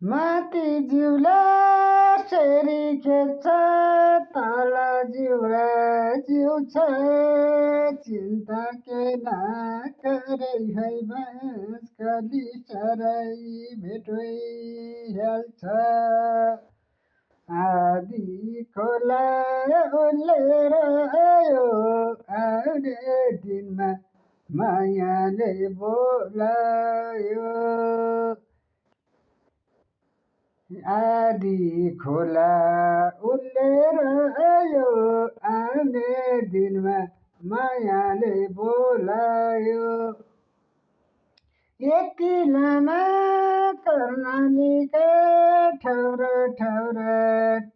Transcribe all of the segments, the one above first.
माथि जिउला सेरी खेल्छ तल जिउरा जिउ छ चिन्ता के नगरे है बाँसकली सराई भेट भइहाल्छ आधी खोला उल्लेर आयो आउने दिनमा मायाले बोलायो आधी खोला उल्लेर आयो आउने दिनमा मायाले बोलायो यति लामा कर्णालीका ठौर ठौर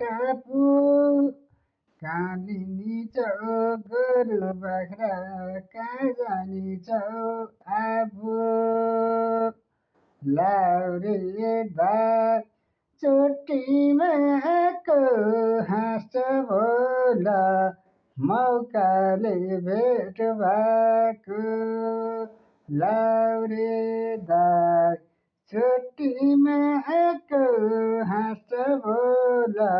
टापु कालिनी चौक गोरु बाख्रा कहाँ जाने छौ आफू लाउरे दार चोटीमा आएको हाँस भोला मौकाले भेट भएको लाउरे दार चोटीमा आएको हाँस भोला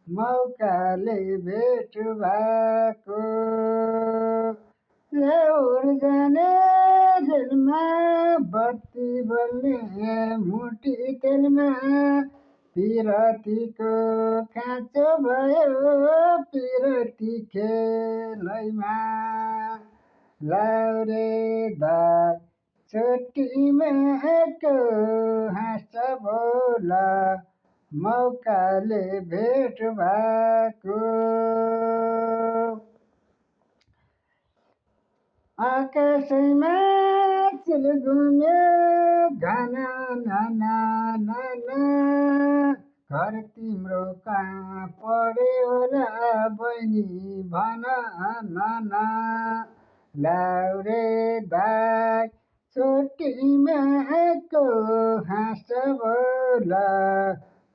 मौकाले भेट भएको ल्याउर जाने जेलमा बत्ती बल्ने मुठी तेलमा पिरतीको खाँचो भयो पिरती खेलैमा लाउरे दार चोटीमा आएको हाँस भोला मौकाले भेट भएको आकाशैमा चिलगुम्यो घना नाना नाना घर तिम्रो कहाँ पढ्यो होला बहिनी भन नाना लाउरे दार चोटीमा आएको हाँस भोला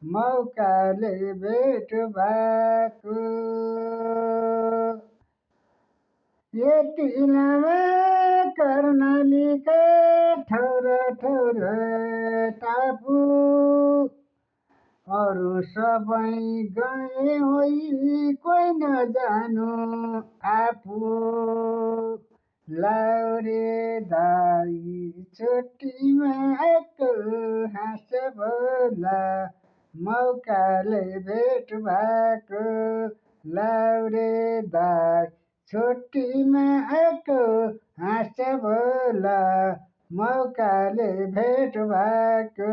मौकाले भेट भएको यति लामा कर्णालीका ठौर ठौर टापु अरू सबै गए होइ कोही नजानु आफू लाउरे दाई चोटीमा आएको हाँस भोला मौकाले भेट भएको लाउरे दाई चोटीमा आएको हाँस भोला मौकाले भेट भएको